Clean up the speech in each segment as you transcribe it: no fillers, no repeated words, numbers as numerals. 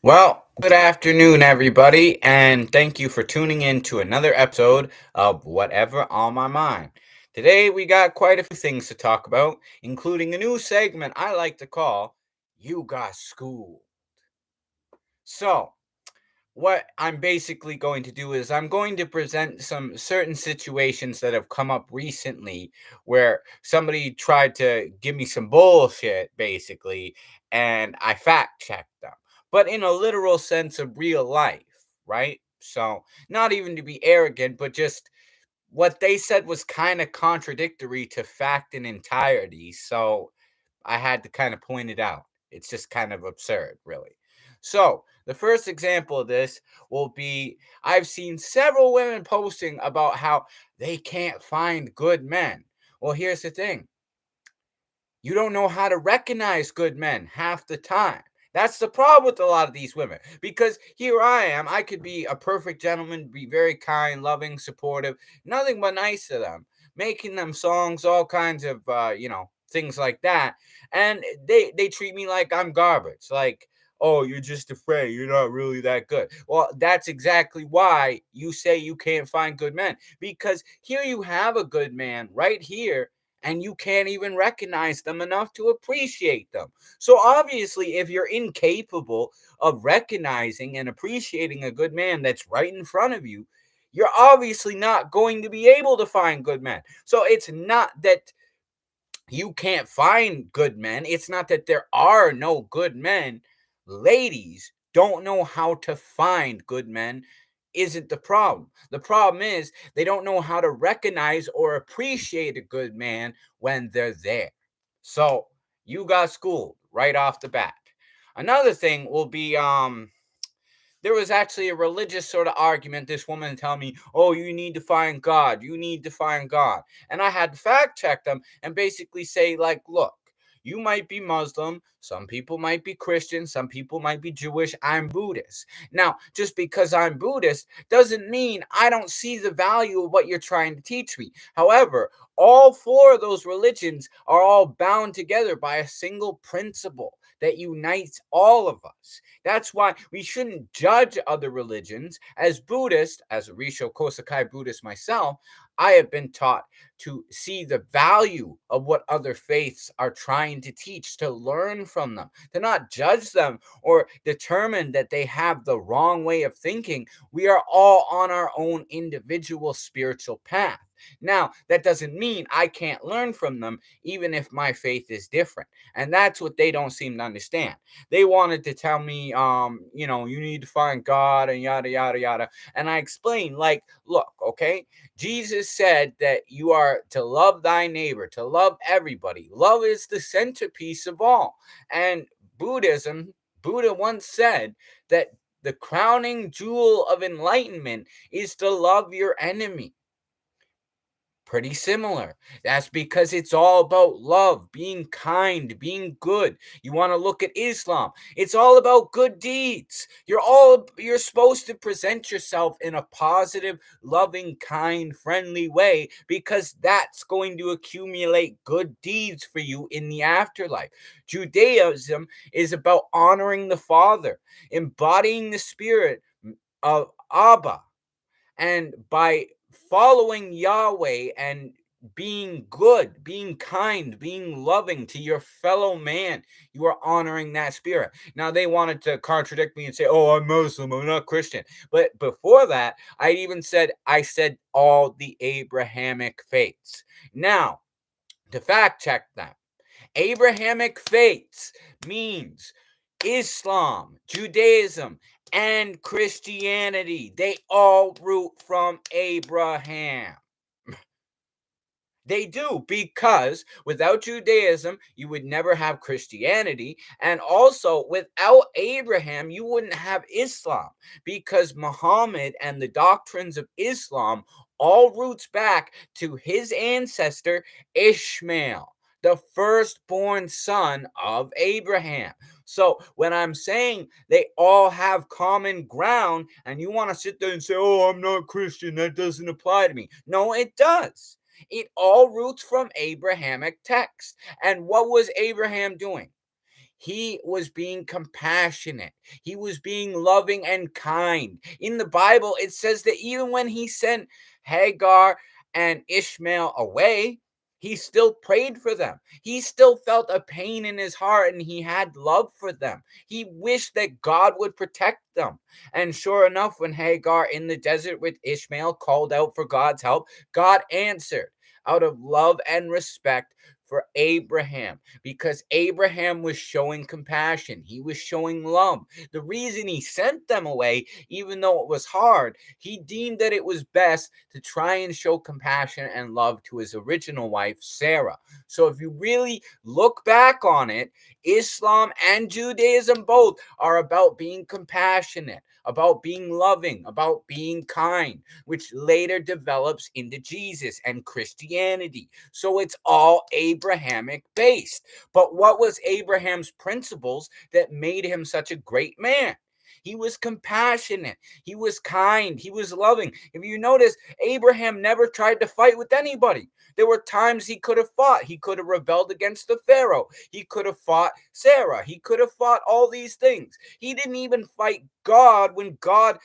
Well, good afternoon, everybody, and thank you for tuning in to another episode of Whatever on My Mind. Today, we got quite a few things to talk about, including a new segment I like to call You Got School. So, what I'm basically going to do is I'm going to present some certain situations that have come up recently where somebody tried to give me some bullshit, basically, and I fact checked them, but in a literal sense of real life, right? So, not even to be arrogant, but just what they said was kind of contradictory to fact in entirety. So, I had to kind of point it out. It's just kind of absurd, really. So, the first example of this will be I've seen several women posting about how they can't find good men. Well, here's the thing, you don't know how to recognize good men half the time. That's the problem with a lot of these women. Because here I am, I could be a perfect gentleman, be very kind, loving, supportive, nothing but nice to them, making them songs, all kinds of, things like that. And they treat me like I'm garbage. Like, oh, you're just afraid. You're not really that good. Well, that's exactly why you say you can't find good men. Because here you have a good man right here and you can't even recognize them enough to appreciate them. So obviously, if you're incapable of recognizing and appreciating a good man that's right in front of you, you're obviously not going to be able to find good men. So it's not that you can't find good men, it's not that there are no good men. Ladies don't know how to find good men isn't the problem. The problem is they don't know how to recognize or appreciate a good man when they're there. So you got schooled right off the bat. Another thing will be there was actually a religious sort of argument. This woman telling me, "Oh, you need to find God. You need to find God." And I had to fact check them and basically say, like, look, you might be Muslim, some people might be Christian, some people might be Jewish. I'm Buddhist. Now, just because I'm Buddhist doesn't mean I don't see the value of what you're trying to teach me. However, all four of those religions are all bound together by a single principle that unites all of us. That's why we shouldn't judge other religions. As Buddhist, as a Risho Kosakai Buddhist myself, I have been taught to see the value of what other faiths are trying to teach, to learn from them, to not judge them or determine that they have the wrong way of thinking. We are all on our own individual spiritual path. Now, that doesn't mean I can't learn from them, even if my faith is different. And that's what they don't seem to understand. They wanted to tell me, you need to find God and yada, yada, yada. And I explained, like, look, okay, Jesus said that you are to love thy neighbor, to love everybody. Love is the centerpiece of all. And Buddhism, Buddha once said that the crowning jewel of enlightenment is to love your enemy. Pretty similar. That's because it's all about love, being kind, being good. You want to look at Islam. It's all about good deeds. You're supposed to present yourself in a positive, loving, kind, friendly way because that's going to accumulate good deeds for you in the afterlife. Judaism is about honoring the Father, embodying the spirit of Abba, and by following Yahweh and being good, being kind, being loving to your fellow man, you are honoring that spirit. Now, they wanted to contradict me and say, oh, I'm Muslim, I'm not Christian. But before that, I said all the Abrahamic faiths. Now, to fact check them, Abrahamic faiths means Islam, Judaism, and Christianity. They all root from Abraham. They do, because without Judaism, you would never have Christianity. And also, without Abraham, you wouldn't have Islam, because Muhammad and the doctrines of Islam all roots back to his ancestor, Ishmael, the firstborn son of Abraham. So when I'm saying they all have common ground, and you want to sit there and say, oh, I'm not Christian, that doesn't apply to me. No, it does. It all roots from Abrahamic text. And what was Abraham doing? He was being compassionate. He was being loving and kind. In the Bible, it says that even when he sent Hagar and Ishmael away, he still prayed for them. He still felt a pain in his heart and he had love for them. He wished that God would protect them. And sure enough, when Hagar in the desert with Ishmael called out for God's help, God answered out of love and respect for Abraham, because Abraham was showing compassion. He was showing love. The reason he sent them away, even though it was hard, he deemed that it was best to try and show compassion and love to his original wife, Sarah. So if you really look back on it, Islam and Judaism both are about being compassionate, about being loving, about being kind, which later develops into Jesus and Christianity. So it's all Abrahamic based. But what was Abraham's principles that made him such a great man? He was compassionate. He was kind. He was loving. If you notice, Abraham never tried to fight with anybody. There were times he could have fought. He could have rebelled against the Pharaoh. He could have fought Sarah. He could have fought all these things. He didn't even fight God when God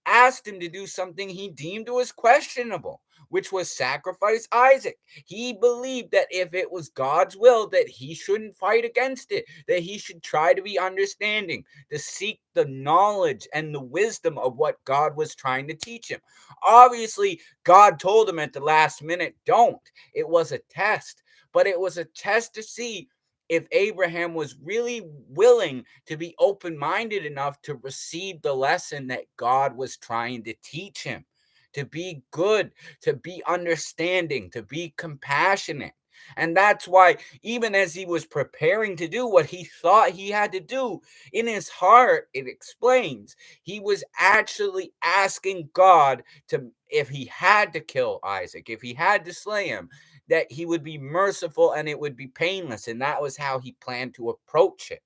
asked him to do something he deemed was questionable, which was sacrifice Isaac. He believed that if it was God's will, that he shouldn't fight against it, that he should try to be understanding, to seek the knowledge and the wisdom of what God was trying to teach him. Obviously, God told him at the last minute, don't. It was a test, but it was a test to see if Abraham was really willing to be open minded enough to receive the lesson that God was trying to teach him, to be good, to be understanding, to be compassionate. And that's why, even as he was preparing to do what he thought he had to do, in his heart, it explains, he was actually asking God to, if he had to kill Isaac, if he had to slay him, that he would be merciful and it would be painless. And that was how he planned to approach it.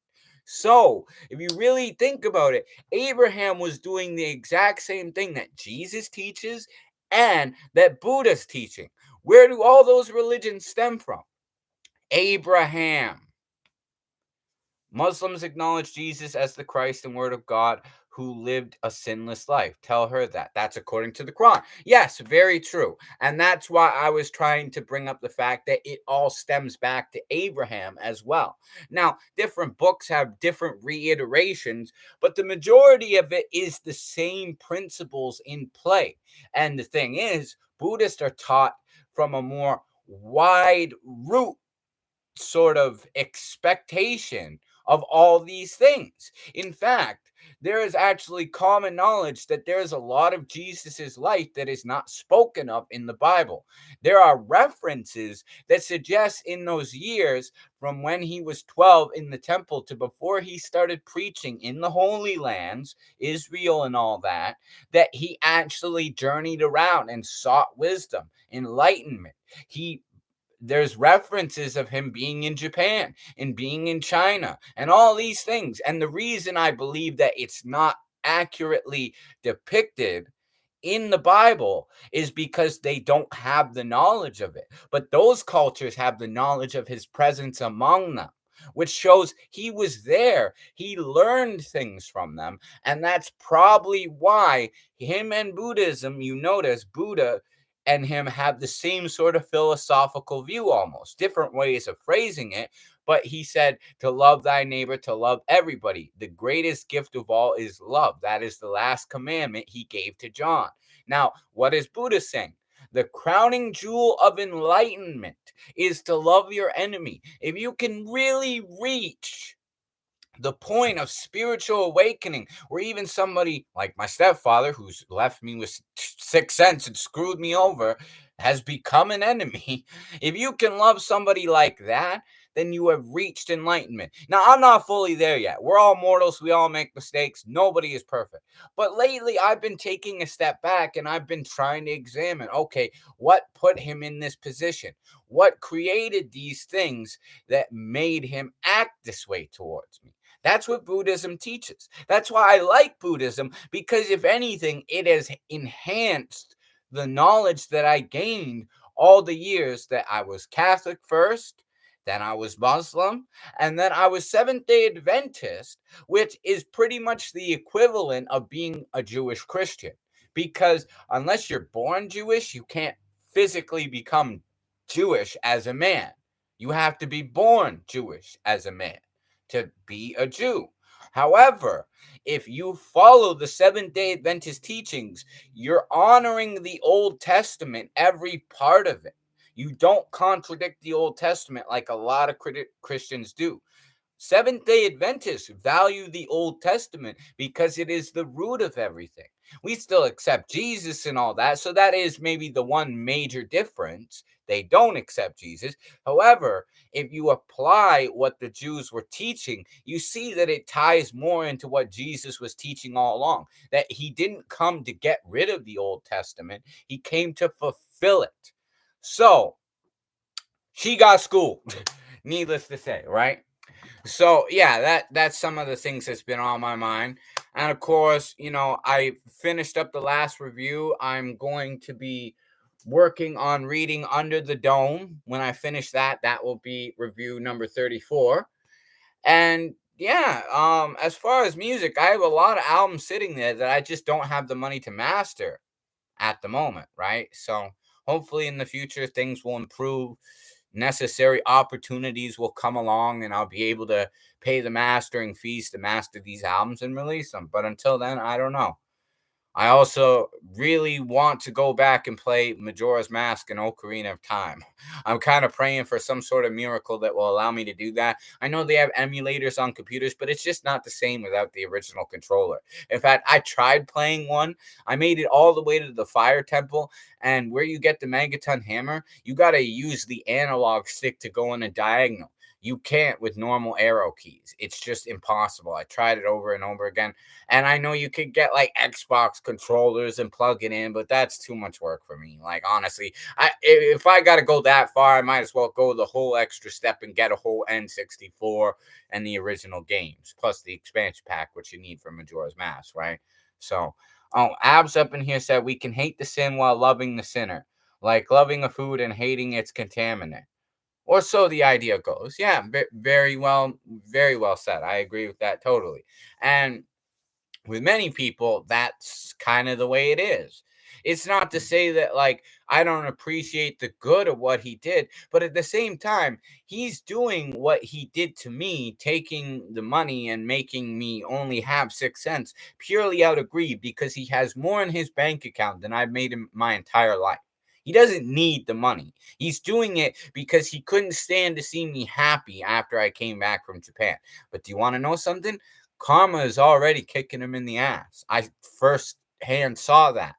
So, if you really think about it, Abraham was doing the exact same thing that Jesus teaches and that Buddha's teaching. Where do all those religions stem from? Abraham. Muslims acknowledge Jesus as the Christ and Word of God who lived a sinless life. Tell her that. That's according to the Quran. Yes, very true. And that's why I was trying to bring up the fact that it all stems back to Abraham as well. Now, different books have different reiterations, but the majority of it is the same principles in play. And the thing is, Buddhists are taught from a more wide root sort of expectation of all these things. In fact, there is actually common knowledge that there is a lot of Jesus's life that is not spoken of in the Bible. There are references that suggest in those years from when he was 12 in the temple to before he started preaching in the Holy Lands, Israel and all that, that he actually journeyed around and sought wisdom, enlightenment. He There's references of him being in Japan and being in China and all these things. And the reason I believe that it's not accurately depicted in the Bible is because they don't have the knowledge of it. But those cultures have the knowledge of his presence among them, which shows he was there. He learned things from them. And that's probably why him and Buddhism, you notice Buddha and him have the same sort of philosophical view, almost different ways of phrasing it. But he said to love thy neighbor, to love everybody. The greatest gift of all is love. That is the last commandment he gave to John. Now, what is Buddha saying? The crowning jewel of enlightenment is to love your enemy. If you can really reach the point of spiritual awakening, where even somebody like my stepfather, who's left me with 6 cents and screwed me over, has become an enemy. If you can love somebody like that, then you have reached enlightenment. Now, I'm not fully there yet. We're all mortals. We all make mistakes. Nobody is perfect. But lately, I've been taking a step back and I've been trying to examine, okay, what put him in this position? What created these things that made him act this way towards me? That's what Buddhism teaches. That's why I like Buddhism, because if anything, it has enhanced the knowledge that I gained all the years that I was Catholic first, then I was Muslim, and then I was Seventh day Adventist, which is pretty much the equivalent of being a Jewish Christian. Because unless you're born Jewish, you can't physically become Jewish as a man. You have to be born Jewish as a man to be a Jew. However, if you follow the Seventh day Adventist teachings, you're honoring the Old Testament, every part of it. You don't contradict the Old Testament like a lot of Christians do. Seventh day Adventists value the Old Testament because it is the root of everything. We still accept Jesus and all that, so that is maybe the one major difference. They don't accept Jesus. However, if you apply what the Jews were teaching, you see that it ties more into what Jesus was teaching all along. That he didn't come to get rid of the Old Testament, he came to fulfill it. So, she got schooled, needless to say, right? So yeah, that's some of the things that's been on my mind. And of course, I finished up the last review. I'm going to be working on reading Under the Dome. When I finish that, that will be review number 34. And yeah, as far as music, I have a lot of albums sitting there that I just don't have the money to master at the moment, right? So hopefully in the future things will improve, necessary opportunities will come along, and I'll be able to pay the mastering fees to master these albums and release them. But until then, I don't know. I also really want to go back and play Majora's Mask and Ocarina of Time. I'm kind of praying for some sort of miracle that will allow me to do that. I know they have emulators on computers, but it's just not the same without the original controller. In fact, I tried playing one. I made it all the way to the Fire Temple, and where you get the Megaton Hammer, you got to use the analog stick to go in a diagonal. You can't with normal arrow keys. It's just impossible. I tried it over and over again. And I know you could get like Xbox controllers and plug it in, but that's too much work for me. Like honestly, if I got to go that far, I might as well go the whole extra step and get a whole N64 and the original games, plus the expansion pack, which you need for Majora's Mask, right? So, oh, Abs up in here said we can hate the sin while loving the sinner, like loving a food and hating its contaminant. Or so the idea goes. Yeah, very well said. I agree with that totally. And with many people, that's kind of the way it is. It's not to say that, like, I don't appreciate the good of what he did, but at the same time, he's doing what he did to me, taking the money and making me only have 6 cents purely out of greed because he has more in his bank account than I've made in my entire life. He doesn't need the money. He's doing it because he couldn't stand to see me happy after I came back from Japan. But do you want to know something? Karma is already kicking him in the ass. I first hand saw that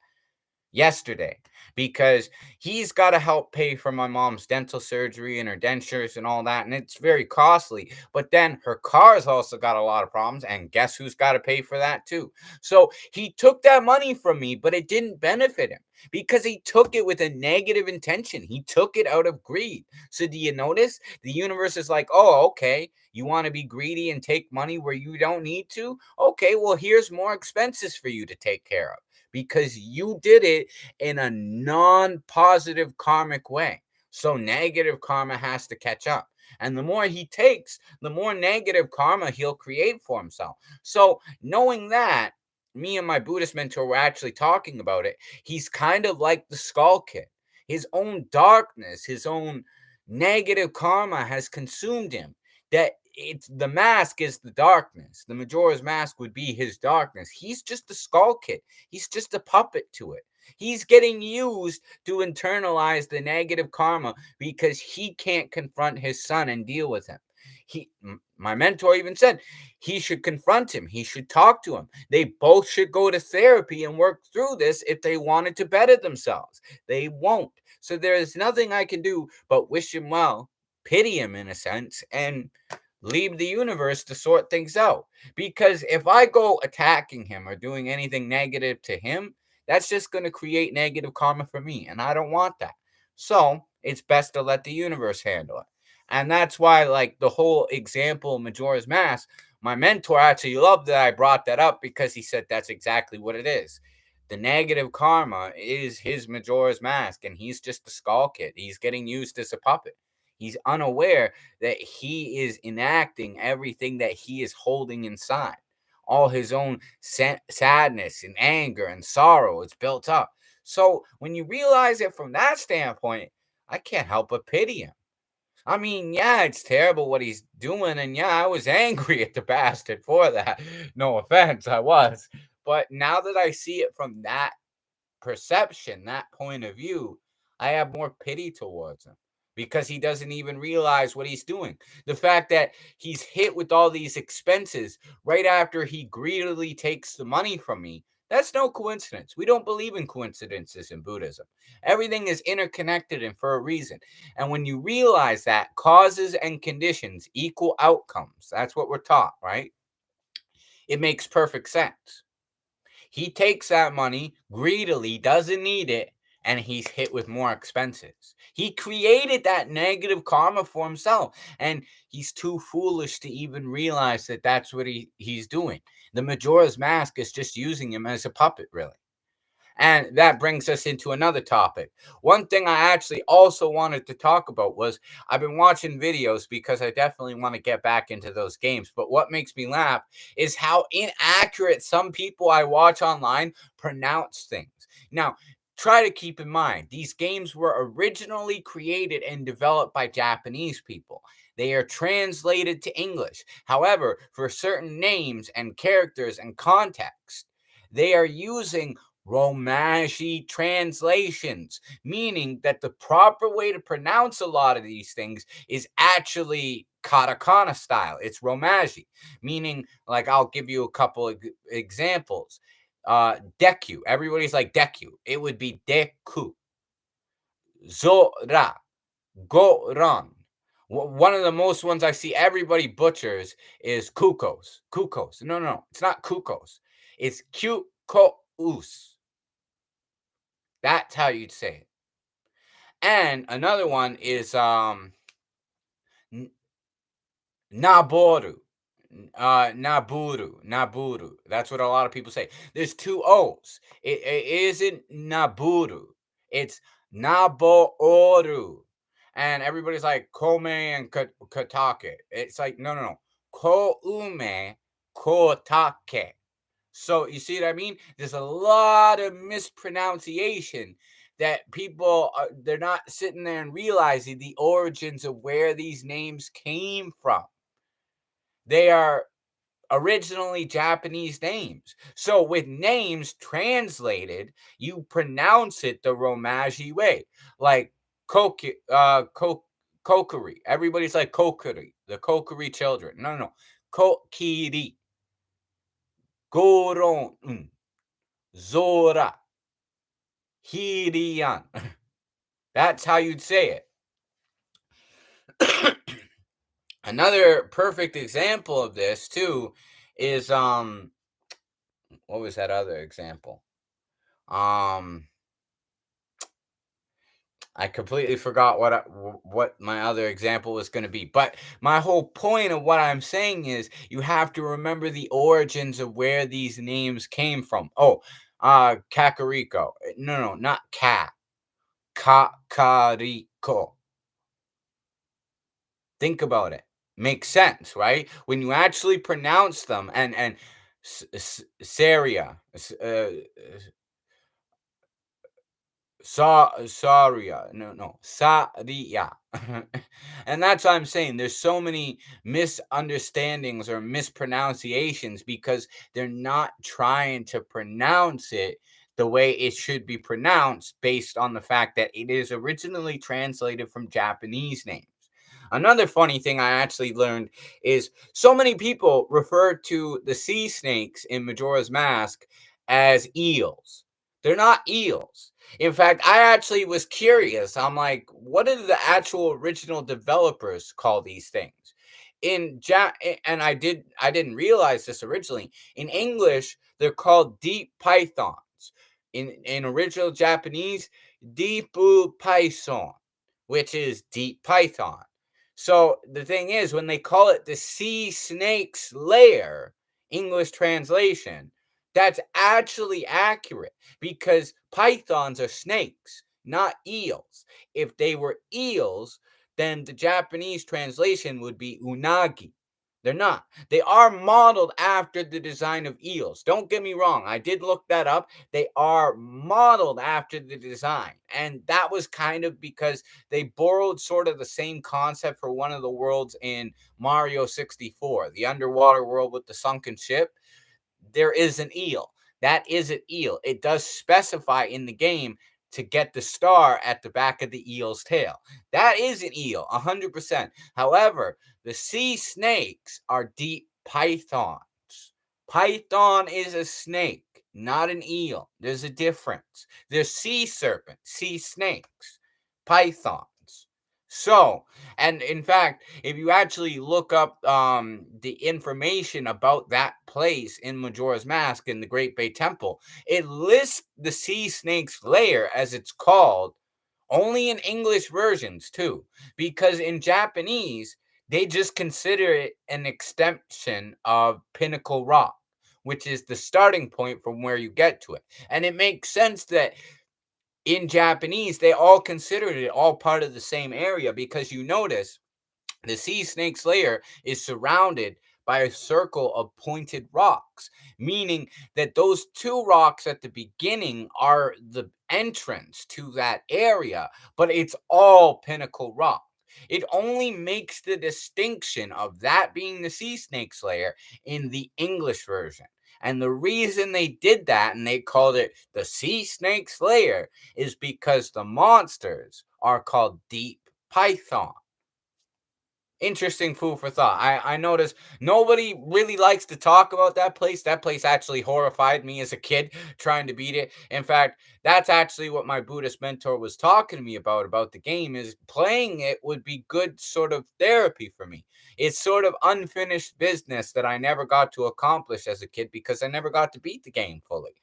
yesterday because he's got to help pay for my mom's dental surgery and her dentures and all that, and it's very costly. But then her car's also got a lot of problems, and guess who's got to pay for that too? So he took that money from me, but it didn't benefit him because he took it with a negative intention. He took it out of greed. So do you notice the universe is like, oh, okay, you want to be greedy and take money where you don't need to? Okay, well, here's more expenses for you to take care of because you did it in a non-positive karmic way. So negative karma has to catch up. And the more he takes, the more negative karma he'll create for himself. So knowing that, me and my Buddhist mentor were actually talking about it. He's kind of like the skull kid. His own darkness, his own negative karma has consumed him. That it's the mask is the darkness. The Majora's Mask would be his darkness. He's just a skull kid. He's just a puppet to it. He's getting used to internalize the negative karma because he can't confront his son and deal with him. My mentor even said he should confront him. He should talk to him. They both should go to therapy and work through this if they wanted to better themselves. They won't. So there is nothing I can do but wish him well, pity him in a sense, and leave the universe to sort things out. Because if I go attacking him or doing anything negative to him, that's just going to create negative karma for me. And I don't want that. So it's best to let the universe handle it. And that's why, like the whole example of Majora's Mask, my mentor actually loved that I brought that up because he said that's exactly what it is. The negative karma is his Majora's Mask, and he's just a skull kid. He's getting used as a puppet. He's unaware that he is enacting everything that he is holding inside. All his own sadness and anger and sorrow is built up. So when you realize it from that standpoint, I can't help but pity him. I mean, yeah, it's terrible what he's doing, and yeah, I was angry at the bastard for that. No offense, I was. But now that I see it from that perception, that point of view, I have more pity towards him because he doesn't even realize what he's doing. The fact that he's hit with all these expenses right after he greedily takes the money from me, that's no coincidence. We don't believe in coincidences in Buddhism. Everything is interconnected and for a reason. And when you realize that causes and conditions equal outcomes, that's what we're taught, right? It makes perfect sense. He takes that money greedily, doesn't need it, and he's hit with more expenses. He created that negative karma for himself, and he's too foolish to even realize that that's what he's doing. The Majora's Mask is just using him as a puppet, really. And that brings us into another topic. One thing I actually also wanted to talk about was I've been watching videos because I definitely want to get back into those games. But what makes me laugh is how inaccurate some people I watch online pronounce things. Now, try to keep in mind, these games were originally created and developed by Japanese people. They are translated to English. However, for certain names and characters and context, they are using Romaji translations, meaning that the proper way to pronounce a lot of these things is actually katakana style. It's Romaji, meaning, like, I'll give you a couple of examples. Deku, everybody's like Deku. It would be Deku. Zora, Goran. One of the most ones I see everybody butchers is Kukos. Kukos. No, no, no. It's not Kukos. It's Kukous. That's how you'd say it. And another one is Naboru. Naburu. That's what a lot of people say. There's two O's. It isn't Naburu. It's Naboru. And everybody's like Kome and Katake. It's like, no, no, no. Koume Kotake. So you see what I mean? There's a lot of mispronunciation that people they're not sitting there and realizing the origins of where these names came from. They are originally Japanese names. So with names translated, you pronounce it the Romaji way. Like Kokiri. Everybody's like Kokiri, the Kokiri children. No, no, no. Kokiri. Goron. Zora. Hirian. That's how you'd say it. Another perfect example of this too is what was that other example? I completely forgot what my other example was going to be. But my whole point of what I'm saying is you have to remember the origins of where these names came from. Oh, Kakariko. No, no, not cat. Kakariko. Think about it. Makes sense, right? When you actually pronounce them and Saria, Saria, no, Saria. And that's what I'm saying. There's so many misunderstandings or mispronunciations because they're not trying to pronounce it the way it should be pronounced based on the fact that it is originally translated from Japanese names. Another funny thing I actually learned is so many people refer to the sea snakes in Majora's Mask as eels. They're not eels. In fact, I actually was curious. I'm like, what did the actual original developers call these things? And I didn't realize this originally. In English, they're called deep pythons. In original Japanese, deepu python, which is deep python. So the thing is, when they call it the sea snake's lair, English translation, that's actually accurate because pythons are snakes, not eels. If they were eels, then the Japanese translation would be unagi. They're not. They are modeled after the design of eels. Don't get me wrong. I did look that up. They are modeled after the design. And that was kind of because they borrowed sort of the same concept for one of the worlds in Mario 64, the underwater world with the sunken ship. There is an eel. That is an eel. It does specify in the game to get the star at the back of the eel's tail. That is an eel, 100%. However, the sea snakes are deep pythons. Python is a snake, not an eel. There's a difference. There's sea serpents, sea snakes, pythons. So, and in fact, if you actually look up the information about that place in Majora's Mask in the Great Bay Temple, it lists the sea snake's lair as it's called only in English versions too, because in Japanese they just consider it an extension of Pinnacle Rock, which is the starting point from where you get to it. And it makes sense that in Japanese they all considered it all part of the same area, because you notice the sea snake's lair is surrounded by a circle of pointed rocks, meaning that those two rocks at the beginning are the entrance to that area, but it's all Pinnacle Rock. It only makes the distinction of that being the sea snake's lair in the English version. And the reason they did that and they called it the sea snake's lair is because the monsters are called deep python. Interesting food for thought. I noticed nobody really likes to talk about that place. That place actually horrified me as a kid trying to beat it. In fact, that's actually what my Buddhist mentor was talking to me about the game, is playing it would be good sort of therapy for me. It's sort of unfinished business that I never got to accomplish as a kid because I never got to beat the game fully.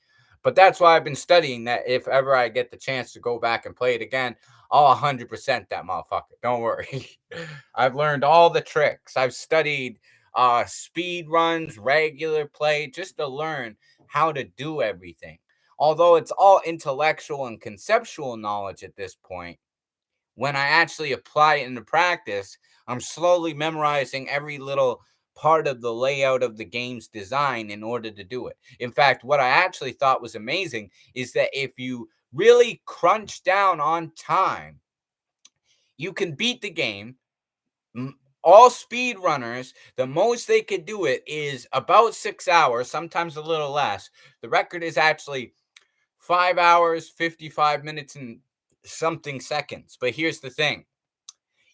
But that's why I've been studying that if ever I get the chance to go back and play it again, I'll 100% that motherfucker. Don't worry. I've learned all the tricks. I've studied speed runs, regular play, just to learn how to do everything. Although it's all intellectual and conceptual knowledge at this point, when I actually apply it into practice, I'm slowly memorizing every little part of the layout of the game's design in order to do it. In fact, what I actually thought was amazing is that if you really crunch down on time, you can beat the game. All speed runners, the most they could do it is about 6 hours, sometimes a little less. The record is actually 5 hours, 55 minutes, and something seconds. But here's the thing,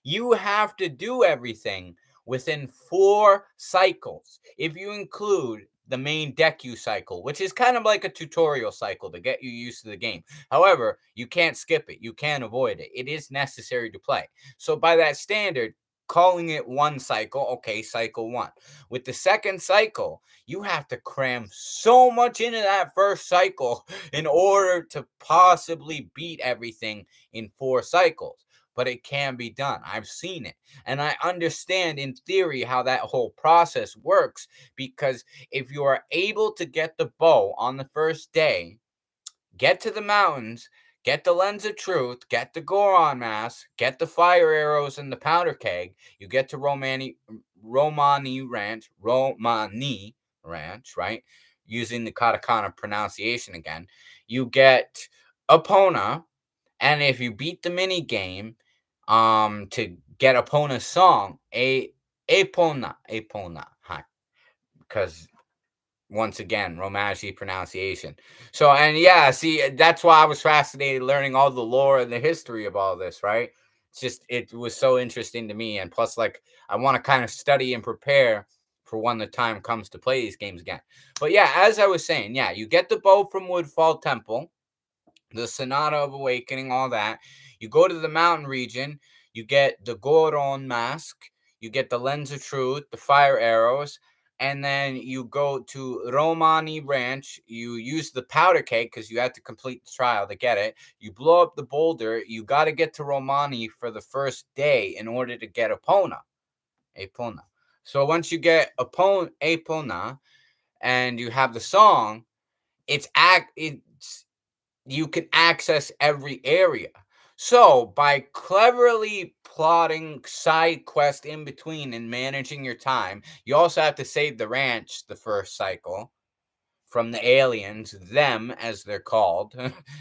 you have to do everything within 4 cycles. If you include the main Deku cycle, which is kind of like a tutorial cycle to get you used to the game. However, you can't skip it. You can't avoid it. It is necessary to play. So by that standard, calling it one cycle, okay, cycle one. With the second cycle, you have to cram so much into that first cycle in order to possibly beat everything in 4 cycles, but it can be done. I've seen it. And I understand in theory how that whole process works, because if you are able to get the bow on the first day, get to the mountains, get the lens of truth, get the Goron mask, get the fire arrows and the powder keg, you get to Romani Ranch, right? Using the katakana pronunciation again. You get Epona, and if you beat the mini game, to get Epona's song, Epona, hi, because once again, Romaji pronunciation. So, and yeah, see, that's why I was fascinated learning all the lore and the history of all this, right? It's just, it was so interesting to me. And plus, like, I want to kind of study and prepare for when the time comes to play these games again. But yeah, as I was saying, yeah, you get the bow from Woodfall Temple, the Sonata of Awakening, all that. You go to the mountain region, you get the Goron mask, you get the Lens of Truth, the fire arrows, and then you go to Romani Ranch. You use the powder cake because you had to complete the trial to get it. You blow up the boulder. You got to get to Romani for the first day in order to get Epona. So once you get Epona and you have the song, it's you can access every area. So by cleverly plotting side quest in between and managing your time. You also have to save the ranch the first cycle from the aliens, them as they're called.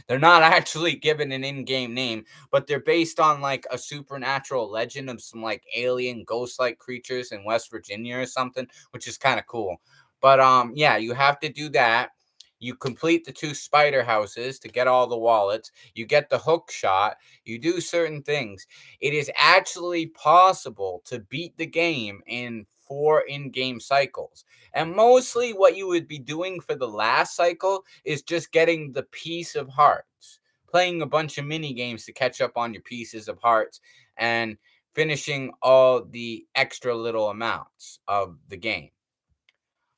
They're not actually given an in-game name, but they're based on like a supernatural legend of some like alien ghost-like creatures in West Virginia or something, which is kind of cool. But yeah, you have to do that. You complete the two spider houses to get all the wallets. You get the hook shot. You do certain things. It is actually possible to beat the game in 4 in-game cycles. And mostly what you would be doing for the last cycle is just getting the piece of hearts, playing a bunch of mini games to catch up on your pieces of hearts, and finishing all the extra little amounts of the game.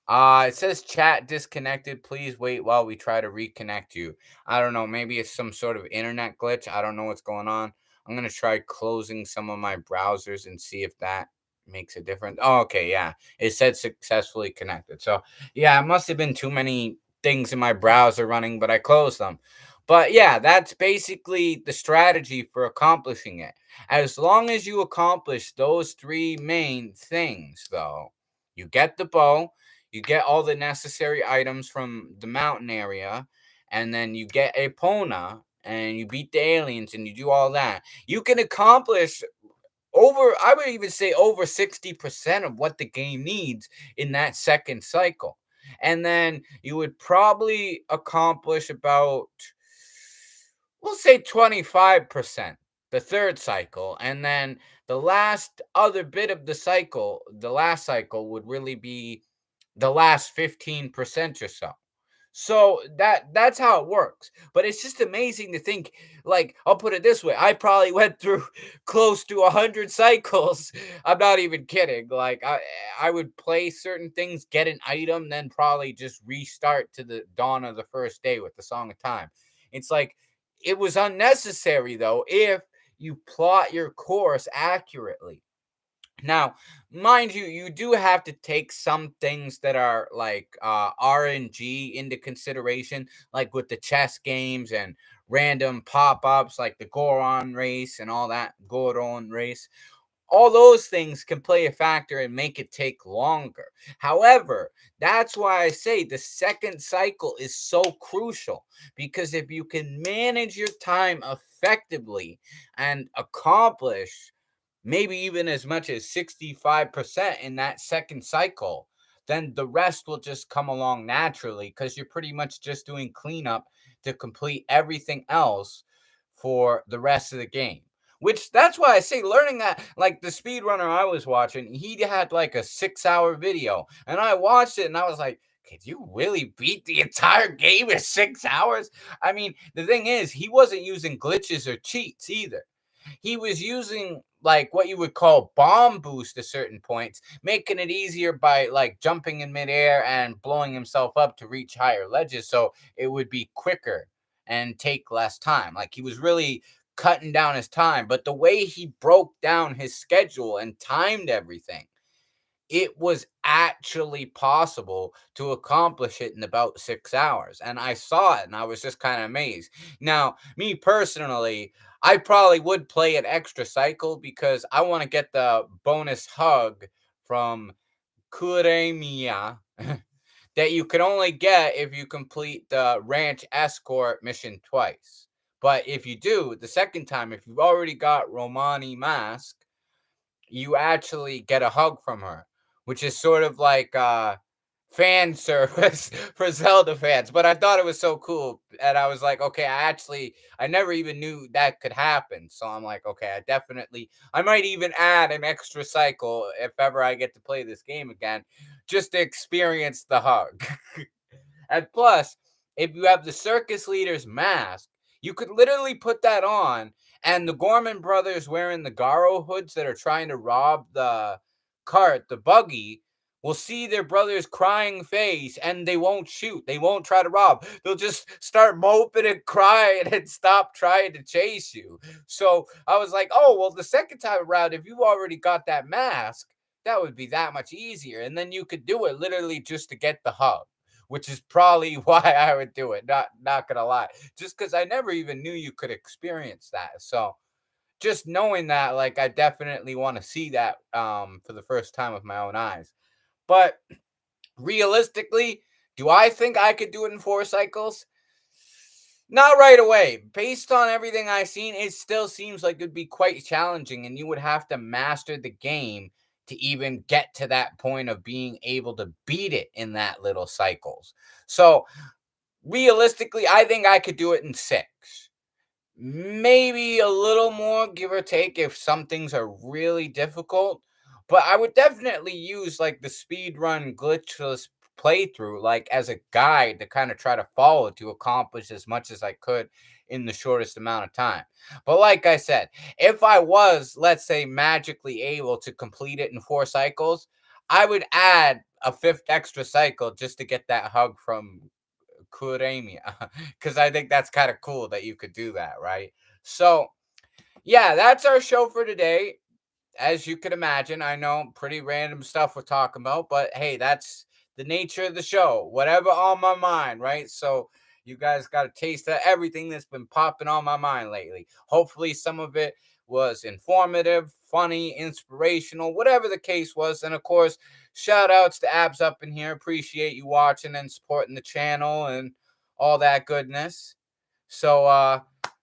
It says chat disconnected. Please wait while we try to reconnect you. I don't know. Maybe it's some sort of internet glitch. I don't know what's going on. I'm gonna try closing some of my browsers and see if that makes a difference. Oh, okay, yeah. It said successfully connected. So yeah, it must have been too many things in my browser running, but I closed them. But yeah, that's basically the strategy for accomplishing it. As long as you accomplish those three main things, though, you get the bow, you get all the necessary items from the mountain area, and then you get a Pona, and you beat the aliens, and you do all that. You can accomplish over, I would even say over 60% of what the game needs in that second cycle. And then you would probably accomplish about, we'll say 25% the third cycle. And then the last other bit of the cycle, the last cycle would really be the last 15% or so. So that's how it works. But it's just amazing to think, like, I'll put it this way. I probably went through close to 100 cycles. I'm not even kidding. Like I would play certain things, get an item, then probably just restart to the dawn of the first day with the Song of Time. It's like it was unnecessary though if you plot your course accurately. Now, mind you, you do have to take some things that are like RNG into consideration, like with the chess games and random pop-ups like the Goron race and all that Goron race. All those things can play a factor and make it take longer. However, that's why I say the second cycle is so crucial, because if you can manage your time effectively and accomplish maybe even as much as 65% in that second cycle, then the rest will just come along naturally because you're pretty much just doing cleanup to complete everything else for the rest of the game. Which that's why I say learning that, like the speedrunner I was watching, he had like a 6 hour video, and I watched it and I was like, could you really beat the entire game in 6 hours? I mean, the thing is, he wasn't using glitches or cheats either. He was using like what you would call bomb boost at certain points, making it easier by like jumping in midair and blowing himself up to reach higher ledges, so it would be quicker and take less time. Like he was really cutting down his time, but the way he broke down his schedule and timed everything, it was actually possible to accomplish it in about 6 hours. And I saw it and I was just kind of amazed. Now, me personally, I probably would play an extra cycle because I want to get the bonus hug from Kuremiya that you can only get if you complete the ranch escort mission twice. But if you do, the second time, if you've already got Romani Mask, you actually get a hug from her, which is sort of like fan service for Zelda fans. But I thought it was so cool, and I was like, okay, I never even knew that could happen. So I'm like, okay, I might even add an extra cycle if ever I get to play this game again, just to experience the hug. And plus, if you have the circus leader's mask, you could literally put that on, and the Gorman brothers wearing the Garo hoods that are trying to rob the cart, the buggy, will see their brother's crying face and they won't shoot. They won't try to rob. They'll just start moping and crying and stop trying to chase you. So I was like, oh, well, the second time around, if you already got that mask, that would be that much easier. And then you could do it literally just to get the hug, which is probably why I would do it. Not gonna lie, just because I never even knew you could experience that. So just knowing that, like, I definitely want to see that for the first time with my own eyes. But realistically, do I think I could do it in 4 cycles? Not right away. Based on everything I've seen, it still seems like it'd be quite challenging, and you would have to master the game to even get to that point of being able to beat it in that little cycles. So realistically, I think I could do it in 6. Maybe a little more, give or take, if some things are really difficult. But I would definitely use like the speed run glitchless playthrough like as a guide to kind of try to follow to accomplish as much as I could in the shortest amount of time. But like I said, if I was, let's say, magically able to complete it in 4 cycles, I would add a fifth extra cycle just to get that hug from Kuramia, because I think that's kind of cool that you could do that, right? So, yeah, that's our show for today. As you could imagine, I know pretty random stuff we're talking about, but hey, that's the nature of the show. Whatever on my mind, right? So, you guys got a taste of everything that's been popping on my mind lately. Hopefully, some of it was informative, funny, inspirational, whatever the case was. And of course, shout outs to Abs up in here. Appreciate you watching and supporting the channel and all that goodness. So,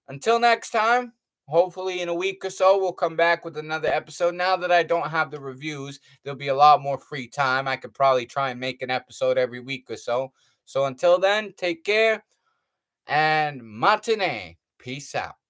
until next time, hopefully in a week or so, we'll come back with another episode. Now that I don't have the reviews, there'll be a lot more free time. I could probably try and make an episode every week or so. So until then, take care and matinee. Peace out.